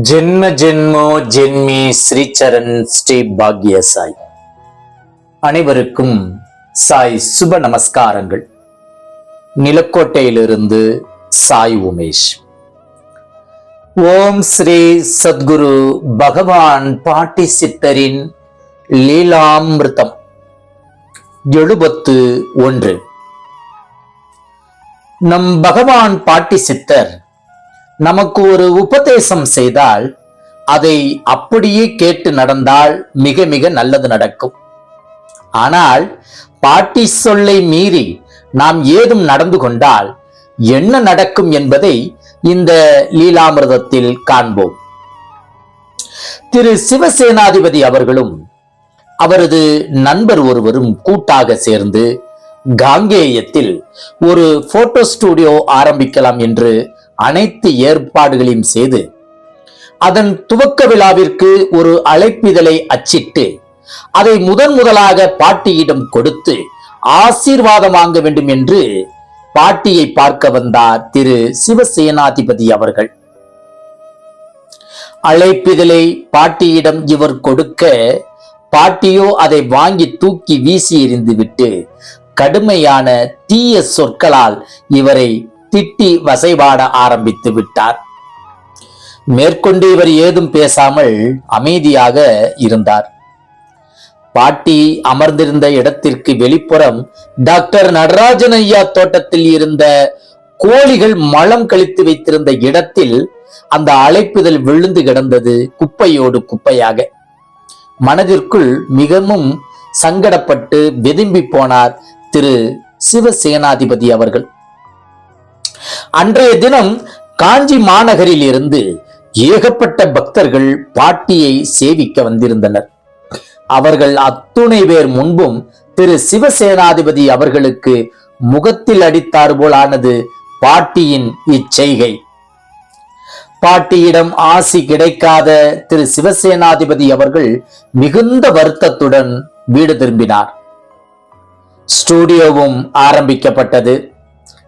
ஜென்ம ஜென்மோ ஜென்மி ஸ்ரீச்சரண் ஸ்ரீ பாக்ய சாய். அனைவருக்கும் சாய் சுப நமஸ்காரங்கள். நிலக்கோட்டையிலிருந்து சாய் உமேஷ். ஓம் ஸ்ரீ சத்குரு பகவான் பாட்டி சித்தரின் லீலாமிருதம் 71. நம் பகவான் பாட்டி சித்தர் நமக்கு ஒரு உபதேசம் செய்தால் அதை அப்படியே கேட்டு நடந்தால் மிக மிக நல்லது நடக்கும். ஆனால் பாட்டி சொல்லை மீறி நாம் ஏதும் நடந்து கொண்டால் என்ன நடக்கும் என்பதை இந்த லீலாமிர்தத்தில் காண்போம். திரு சிவசேனாதிபதி அவர்களும் அவரது நண்பர் ஒருவரும் கூட்டாக சேர்ந்து காங்கேயத்தில் ஒரு போட்டோ ஸ்டுடியோ ஆரம்பிக்கலாம் என்று அனைத்து ஏற்பாடுகளையும் செய்து அதன் துவக்க விழாவிற்கு ஒரு அழைப்பிதழை அச்சிட்டு அதை முதலாக பாட்டியிடம் கொடுத்து ஆசீர்வாதம் வாங்க வேண்டும் என்று பாட்டியை பார்க்க வந்தார் திரு சிவசேனாதிபதி அவர்கள். அழைப்பிதழை பாட்டியிடம் இவர் கொடுக்க பாட்டியோ அதை வாங்கி தூக்கி வீசி எறிந்து விட்டு கடுமையான தீய சொற்களால் இவரை திட்டி வசைபாட ஆரம்பித்து விட்டார். மேற்கொண்டு இவர் ஏதும் பேசாமல் அமைதியாக இருந்தார். பாட்டி அமர்ந்திருந்த இடத்திற்கு வெளிப்புறம் டாக்டர் நடராஜன் ஐயா தோட்டத்தில் இருந்த கோழிகள் மலம் கழித்து வைத்திருந்த இடத்தில் அந்த அழைப்புதல் விழுந்து கிடந்தது, குப்பையோடு குப்பையாக. மனதிற்குள் மிகவும் சங்கடப்பட்டு வெதும்பி போனார் திரு சிவசேனாதிபதி அவர்கள். அன்றைய தினம் காஞ்சி மாநகரில் இருந்து ஏகப்பட்ட பக்தர்கள் பாட்டியை சேவிக்க வந்திருந்தனர். அவர்கள் அத்துணை பேர் முன்பும் திரு சிவசேனாதிபதி அவர்களுக்கு முகத்தில் அடித்தார் போலானது பாட்டியின் இச்செய்கை. பாட்டியிடம் ஆசி கிடைக்காத திரு சிவசேனாதிபதி அவர்கள் மிகுந்த வருத்தத்துடன் வீடு திரும்பினார். ஸ்டுடியோவும் ஆரம்பிக்கப்பட்டது.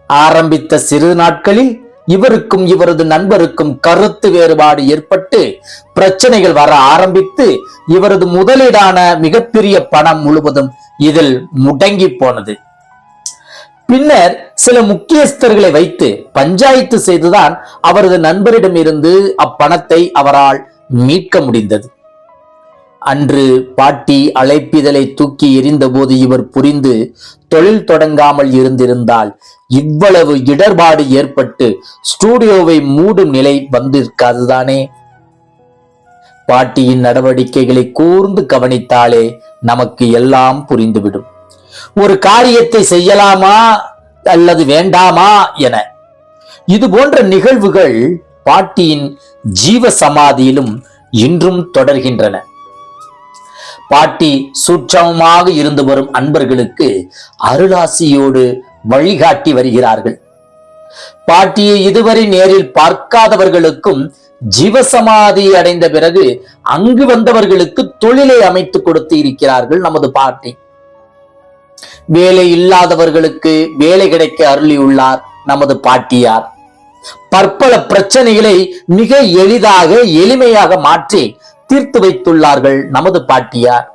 ஆரம்பித்த சிறு நாட்களில் இவருக்கும் இவரது நண்பருக்கும் கருத்து வேறுபாடு ஏற்பட்டு பிரச்சனைகள் வர ஆரம்பித்து இவரது முதலீடான மிகப்பெரிய பணம் முழுவதும் இதில் முடங்கி போனது. பின்னர் சில முக்கியஸ்தர்களை வைத்து பஞ்சாயத்து செய்துதான் அவரது நண்பரிடம் இருந்து அப்பணத்தை அவரால் மீட்க முடிந்தது. அன்று பாட்டி அழைப்பிதழை தூக்கி எறிந்த போது இவர் புரிந்து தொழில் தொடங்காமல் இருந்திருந்தால் இவ்வளவு இடர்பாடு ஏற்பட்டு ஸ்டுடியோவை மூடும் நிலை வந்திருக்காதுதானே. பாட்டியின் நடவடிக்கைகளை கூர்ந்து கவனித்தாலே நமக்கு எல்லாம் புரிந்துவிடும். ஒரு காரியத்தை செய்யலாமா அல்லது வேண்டாமா என. இது போன்ற நிகழ்வுகள் பாட்டியின் ஜீவ சமாதியிலும் இன்றும் தொடர்கின்றன. பாட்டி சூட்சமமாக இருந்து வரும் அன்பர்களுக்கு அருளாசியோடு வழிகாட்டி வருகிறார்கள். பாட்டியை இதுவரை நேரில் பார்க்காதவர்களுக்கும் ஜீவசமாதி அடைந்த பிறகு அங்கு வந்தவர்களுக்கு தொழிலை அமைத்து கொடுத்து இருக்கிறார்கள் நமது பாட்டி. வேலை இல்லாதவர்களுக்கு வேலை கிடைக்க அருளியுள்ளார் நமது பாட்டியார். பற்பல பிரச்சனைகளை மிக எளிதாக எளிமையாக மாற்றி தீர்த்து வைத்துள்ளார்கள் நமது பாட்டியார்.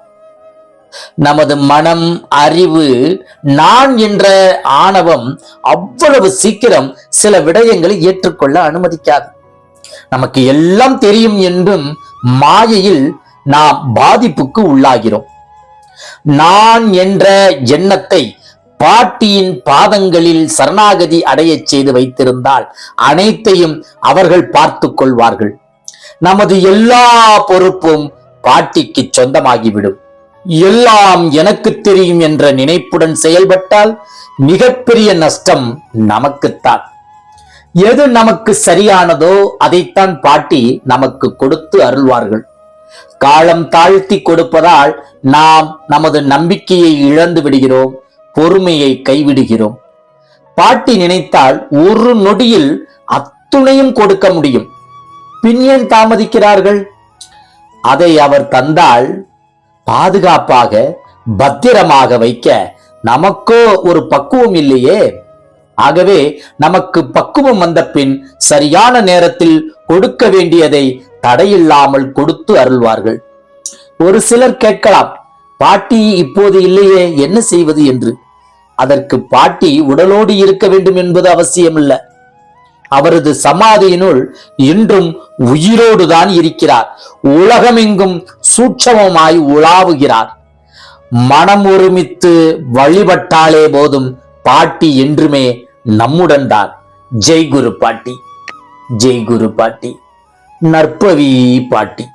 நமது மனம், அறிவு, நான் என்ற ஆணவம் அவ்வளவு சீக்கிரம் சில விடயங்களை ஏற்றுக்கொள்ள அனுமதிக்காது. நமக்கு எல்லாம் தெரியும் என்றும் மாயையில் நாம் பாதிப்புக்கு உள்ளாகிறோம். நான் என்ற எண்ணத்தை பாட்டியின் பாதங்களில் சரணாகதி அடைய செய்து வைத்திருந்தால் அனைத்தையும் அவர்கள் பார்த்து கொள்வார்கள். நமது எல்லா பொறுப்பும் பாட்டிக்கு சொந்தமாகிவிடும். எல்லாம் எனக்கு தெரியும் என்ற நினைப்புடன் செயல்பட்டால் மிகப்பெரிய நஷ்டம் நமக்குத்தான். எது நமக்கு சரியானதோ அதைத்தான் பாட்டி நமக்கு கொடுத்து அருள்வார்கள். காலம் தாழ்த்தி கொடுப்பதால் நாம் நமது நம்பிக்கையை இழந்து விடுகிறோம், பொறுமையை கைவிடுகிறோம். பாட்டி நினைத்தால் ஒரு நொடியில் அத்துணையும் கொடுக்க முடியும். பின் ஏன் தாமதிக்கிறார்கள்? அதை அவர் தந்தால் பாதுகாப்பாக பத்திரமாக வைக்க நமக்கோ ஒரு பக்குவம் இல்லையே. ஆகவே நமக்கு பக்குவம் வந்த பின் சரியான நேரத்தில் கொடுக்க வேண்டியதை தடையில்லாமல் கொடுத்து அருள்வார்கள். ஒரு சிலர் கேட்கலாம், பாட்டி இப்போது இல்லையே, என்ன செய்வது என்று. அதற்கு பாட்டி உடலோடு இருக்க வேண்டும் என்பது அவசியமில்லை. அவரது சமாதியினுள் இன்றும் உயிரோடுதான் இருக்கிறார். உலகமெங்கும் சூட்சமமாய் உலாவுகிறார். மனம் ஒருமித்து வழிபட்டாலே போதும், பாட்டி என்றுமே நம்முடன் தான். ஜெய் குரு பாட்டி, ஜெய் குரு பாட்டி, நற்பவி பாட்டி.